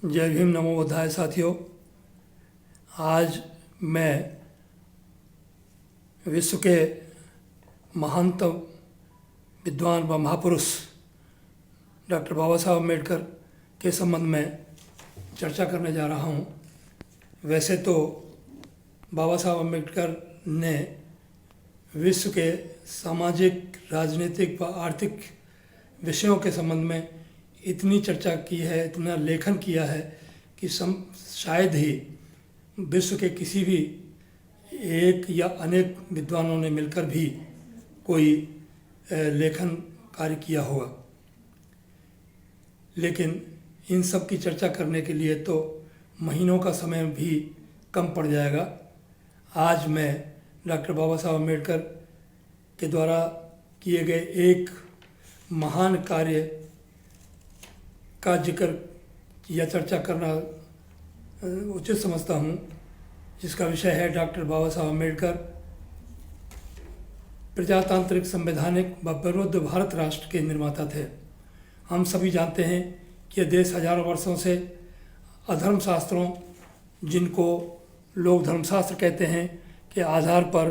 जय भीम, नमो बुद्धाय। साथियों, आज मैं विश्व के महानतम विद्वान व महापुरुष डॉक्टर बाबा साहब अम्बेडकर के संबंध में चर्चा करने जा रहा हूँ। वैसे तो बाबा साहब अम्बेडकर ने विश्व के सामाजिक, राजनीतिक व आर्थिक विषयों के संबंध में इतनी चर्चा की है, इतना लेखन किया है कि शायद ही विश्व के किसी भी एक या अनेक विद्वानों ने मिलकर भी कोई लेखन कार्य किया होगा। लेकिन इन सब की चर्चा करने के लिए तो महीनों का समय भी कम पड़ जाएगा। आज मैं डॉक्टर बाबा साहब अम्बेडकर के द्वारा किए गए एक महान कार्य का जिक्र या चर्चा करना उचित समझता हूँ, जिसका विषय है डॉक्टर बाबा साहब अम्बेडकर प्रजातांत्रिक, संवैधानिक व प्रबुद्ध भारत राष्ट्र के निर्माता थे। हम सभी जानते हैं कि यह देश हजारों वर्षों से अधर्म शास्त्रों, जिनको लोग धर्मशास्त्र कहते हैं, के आधार पर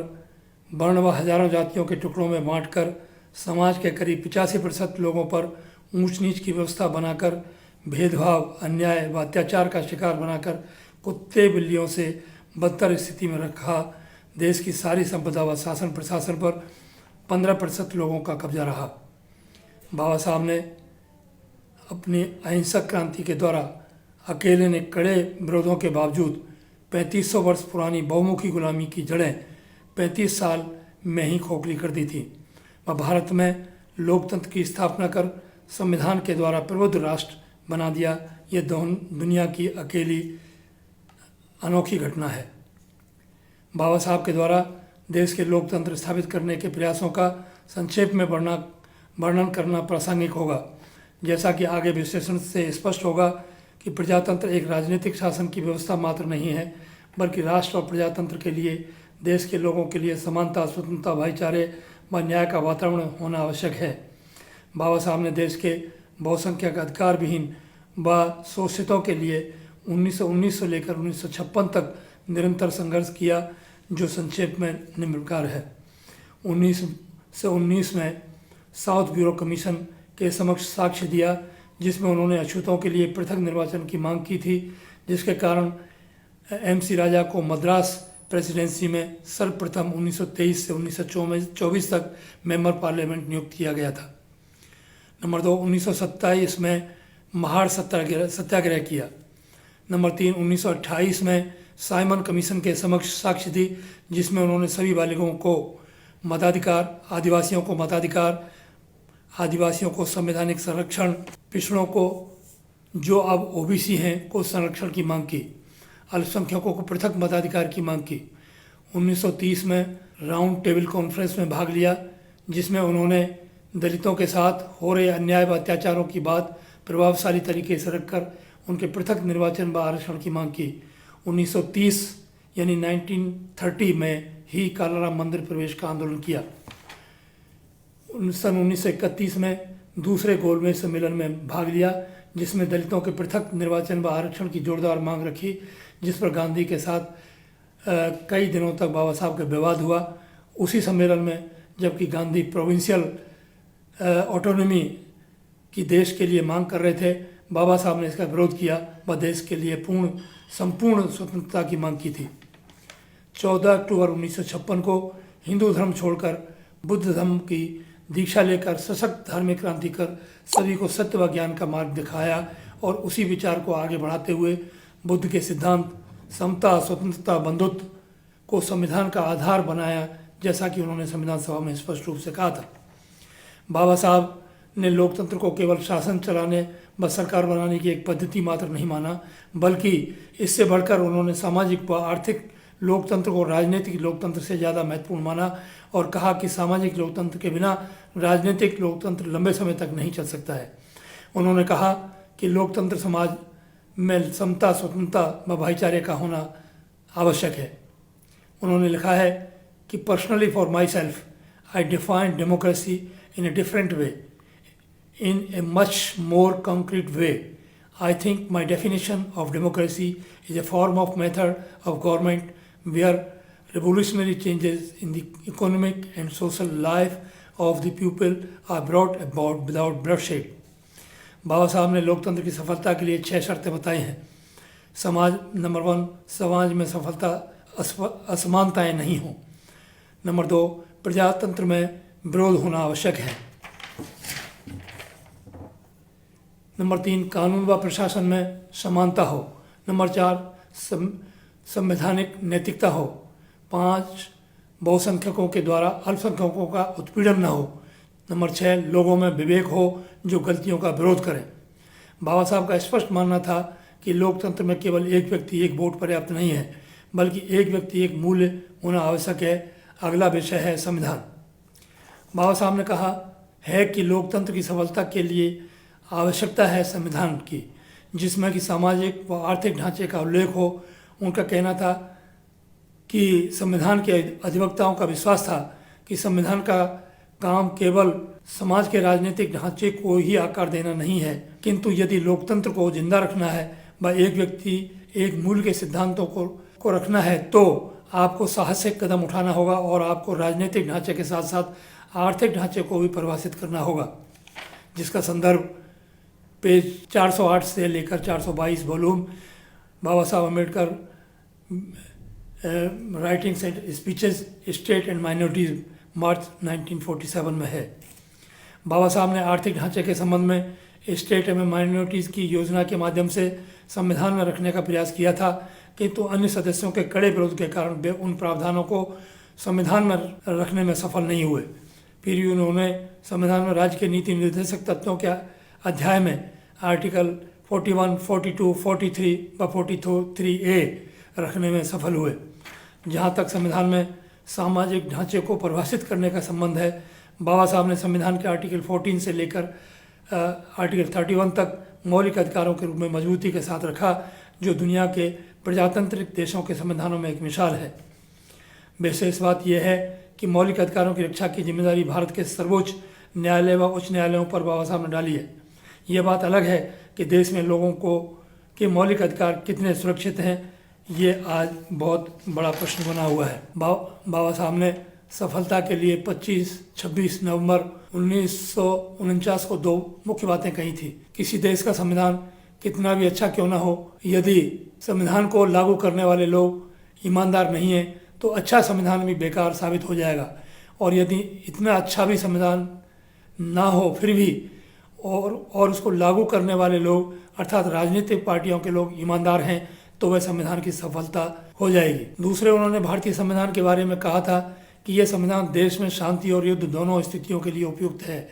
वर्ण व हजारों जातियों के टुकड़ों में बांटकर समाज के करीब 85% लोगों पर ऊंच नीच की व्यवस्था बनाकर, भेदभाव, अन्याय व अत्याचार का शिकार बनाकर कुत्ते बिल्लियों से बदतर स्थिति में रखा। देश की सारी संपदा व शासन प्रशासन पर 15% लोगों का कब्जा रहा। बाबा साहब ने अपनी अहिंसक क्रांति के द्वारा अकेले ने कड़े विरोधों के बावजूद 3500 वर्ष पुरानी बहुमुखी गुलामी की जड़ें 35 साल में ही खोखली कर दी थी व भारत में लोकतंत्र की स्थापना कर संविधान के द्वारा प्रबुद्ध राष्ट्र बना दिया। ये दुनिया की अकेली अनोखी घटना है। बाबा साहब के द्वारा देश के लोकतंत्र स्थापित करने के प्रयासों का संक्षेप में वर्णन करना प्रासंगिक होगा। जैसा कि आगे विश्लेषण से स्पष्ट होगा कि प्रजातंत्र एक राजनीतिक शासन की व्यवस्था मात्र नहीं है, बल्कि राष्ट्र और प्रजातंत्र के लिए देश के लोगों के लिए समानता, स्वतंत्रता, भाईचारे व न्याय का वातावरण होना आवश्यक है। बाबा साहब ने देश के बहुसंख्यक, अधिकार विहीन व शोषितों के लिए 1919 से लेकर 1956 तक निरंतर संघर्ष किया, जो संक्षेप में निम्न प्रकार है। 1919 में साउथ ब्यूरो कमीशन के समक्ष साक्ष्य दिया, जिसमें उन्होंने अछूतों के लिए पृथक निर्वाचन की मांग की थी, जिसके कारण MC राजा को मद्रास प्रेसिडेंसी में सर्वप्रथम 1923 से 1924 तक मेंबर पार्लियामेंट नियुक्त किया गया था। नंबर 2, 1927 में महाड़ सत्याग्रह किया। नंबर 3, 1928 में साइमन कमीशन के समक्ष साक्ष्य दी, जिसमें उन्होंने सभी बालिगों को मताधिकार, आदिवासियों को मताधिकार, आदिवासियों को संवैधानिक संरक्षण, पिछड़ों को जो अब OBC हैं को संरक्षण की मांग की, अल्पसंख्यकों को पृथक मताधिकार की मांग की। 1930 में राउंड टेबल कॉन्फ्रेंस में भाग लिया, जिसमें उन्होंने दलितों के साथ हो रहे अन्याय व अत्याचारों की बात प्रभावशाली तरीके से रखकर उनके पृथक निर्वाचन व आरक्षण की मांग की। 1930 यानी 1930 में ही कालाराम मंदिर प्रवेश का आंदोलन किया। सन 1931 में दूसरे गोलमेज सम्मेलन में भाग लिया, जिसमें दलितों के पृथक निर्वाचन व आरक्षण की जोरदार मांग रखी, जिस पर गांधी के साथ कई दिनों तक बाबा साहब का विवाद हुआ। उसी सम्मेलन में जबकि गांधी प्रोविंशियल ऑटोनॉमी की देश के लिए मांग कर रहे थे, बाबा साहब ने इसका विरोध किया व देश के लिए संपूर्ण स्वतंत्रता की मांग की थी। 14 अक्टूबर 1956 को हिंदू धर्म छोड़कर बुद्ध धर्म की दीक्षा लेकर सशक्त धार्मिक क्रांति कर सभी को सत्य व ज्ञान का मार्ग दिखाया और उसी विचार को आगे बढ़ाते हुए बुद्ध के सिद्धांत समता, स्वतंत्रता, बंधुत्व को संविधान का आधार बनाया, जैसा कि उन्होंने संविधान सभा में स्पष्ट रूप से कहा था। बाबा साहब ने लोकतंत्र को केवल शासन चलाने व सरकार बनाने की एक पद्धति मात्र नहीं माना, बल्कि इससे बढ़कर उन्होंने सामाजिक व आर्थिक लोकतंत्र को राजनीतिक लोकतंत्र से ज़्यादा महत्वपूर्ण माना और कहा कि सामाजिक लोकतंत्र के बिना राजनीतिक लोकतंत्र लंबे समय तक नहीं चल सकता है। उन्होंने कहा कि लोकतंत्र समाज में समता, स्वतंत्रता व भाईचारे का होना आवश्यक है। उन्होंने लिखा है कि personally for my self I define democracy in a different way, in a much more concrete way. I think my definition of democracy is a form of method of government where revolutionary changes in the economic and social life of the people are brought about without bloodshed. बाबा साहब ने लोकतंत्र की सफलता के लिए 6 शर्तें बताई हैं। नंबर 1, समाज में सफलता असमानताएं नहीं हों। नंबर 2, प्रजातंत्र में विरोध होना आवश्यक है। नंबर 3, कानून व प्रशासन में समानता हो। नंबर 4, संवैधानिक नैतिकता हो। 5, बहुसंख्यकों के द्वारा अल्पसंख्यकों का उत्पीड़न न हो। नंबर 6, लोगों में विवेक हो जो गलतियों का विरोध करें। बाबा साहब का स्पष्ट मानना था कि लोकतंत्र में केवल एक व्यक्ति एक वोट पर्याप्त नहीं है, बल्कि एक व्यक्ति एक मूल्य होना आवश्यक है। अगला विषय है संविधान। बाबा साहब ने कहा है कि लोकतंत्र की सफलता के लिए आवश्यकता है संविधान की, जिसमें कि सामाजिक व आर्थिक ढांचे का उल्लेख हो। उनका कहना था कि संविधान के अधिवक्ताओं का विश्वास था कि संविधान का काम केवल समाज के राजनीतिक ढांचे को ही आकार देना नहीं है, किंतु यदि लोकतंत्र को जिंदा रखना है व एक व्यक्ति एक मूल के सिद्धांतों को रखना है तो आपको साहसिक कदम उठाना होगा और आपको राजनीतिक ढांचे के साथ साथ आर्थिक ढांचे को भी परिभाषित करना होगा, जिसका संदर्भ पेज 408 से लेकर 422 volume Baba Saheb Ambedkar writings and speeches state and minorities March 1947 में है। बाबा साहब ने आर्थिक ढांचे के संबंध में स्टेट एवं माइनॉरिटीज़ की योजना के माध्यम से संविधान में रखने का प्रयास किया था, किंतु अन्य सदस्यों के कड़े विरोध के कारण वे उन प्रावधानों को संविधान में रखने में सफल नहीं हुए। फिर उन्होंने संविधान में राज्य के नीति निर्देशक तत्वों के अध्याय में आर्टिकल 41, 42, 43 व 43A रखने में सफल हुए। जहाँ तक संविधान में सामाजिक ढांचे को परिभाषित करने का संबंध है, बाबा साहब ने संविधान के आर्टिकल 14 से लेकर आर्टिकल 31 तक मौलिक अधिकारों के रूप में मजबूती के साथ रखा, जो दुनिया के प्रजातांत्रिक देशों के संविधानों में एक मिसाल है। विशेष बात यह है कि मौलिक अधिकारों की रक्षा की जिम्मेदारी भारत के सर्वोच्च न्यायालय व उच्च न्यायालयों पर बाबा साहब ने डाली है। ये बात अलग है कि देश में लोगों के मौलिक अधिकार कितने सुरक्षित हैं, ये आज बहुत बड़ा प्रश्न बना हुआ है। बाबा साहब ने सफलता के लिए 25-26 नवंबर 1949 को 2 मुख्य बातें कही थी। किसी देश का संविधान कितना भी अच्छा क्यों ना हो, यदि संविधान को लागू करने वाले लोग ईमानदार नहीं हैं तो अच्छा संविधान भी बेकार साबित हो जाएगा। और यदि इतना अच्छा भी संविधान ना हो फिर भी और उसको लागू करने वाले लोग अर्थात राजनीतिक पार्टियों के लोग ईमानदार हैं तो वह संविधान की सफलता हो जाएगी। दूसरे, उन्होंने भारतीय संविधान के बारे में कहा था कि यह संविधान देश में शांति और युद्ध दोनों स्थितियों के लिए उपयुक्त है।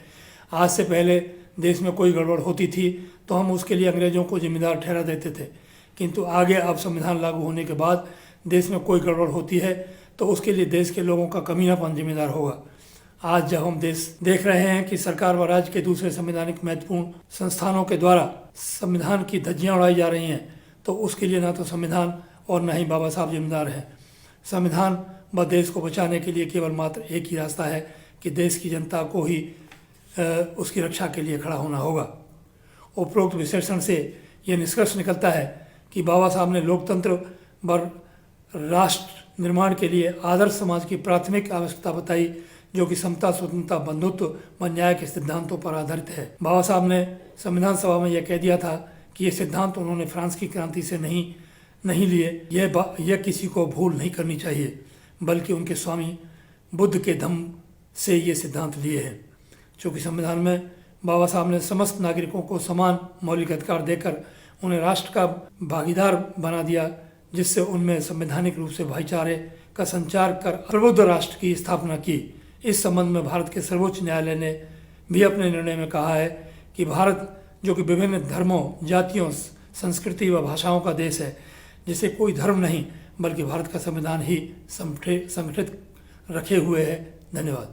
आज से पहले देश में कोई गड़बड़ होती थी तो हम उसके लिए अंग्रेजों को जिम्मेदार ठहरा देते थे, किंतु आगे अब संविधान लागू होने के बाद देश में कोई गड़बड़ होती है तो उसके लिए देश के लोगों का कमीनापन जिम्मेदार होगा। आज जब हम देश देख रहे हैं कि सरकार व राज्य के दूसरे संवैधानिक महत्वपूर्ण संस्थानों के द्वारा संविधान की धज्जियां उड़ाई जा रही हैं, तो उसके लिए ना तो संविधान और ना ही बाबा साहब जिम्मेदार हैं। संविधान व देश को बचाने के लिए केवल मात्र एक ही रास्ता है कि देश की जनता को ही उसकी रक्षा के लिए खड़ा होना होगा। उपरोक्त विश्लेषण से यह निष्कर्ष निकलता है कि बाबा साहब ने लोकतंत्र व राष्ट्र निर्माण के लिए आदर्श समाज की प्राथमिक आवश्यकता बताई, जो कि समता, स्वतंत्रता, बंधुत्व व न्याय के सिद्धांतों पर आधारित है। बाबा साहब ने संविधान सभा में यह कह दिया था कि ये सिद्धांत उन्होंने फ्रांस की क्रांति से नहीं लिए। यह किसी को भूल नहीं करनी चाहिए, बल्कि उनके स्वामी बुद्ध के धम्म से ये सिद्धांत लिए हैं। चूँकि संविधान में बाबा साहब ने समस्त नागरिकों को समान मौलिक अधिकार देकर उन्हें राष्ट्र का भागीदार बना दिया, जिससे उनमें संवैधानिक रूप से भाईचारे का संचार कर प्रबुद्ध राष्ट्र की स्थापना की। इस संबंध में भारत के सर्वोच्च न्यायालय ने भी अपने निर्णय में कहा है कि भारत, जो कि विभिन्न धर्मों, जातियों, संस्कृति व भाषाओं का देश है, जिसे कोई धर्म नहीं बल्कि भारत का संविधान ही संगठित रखे हुए है। धन्यवाद।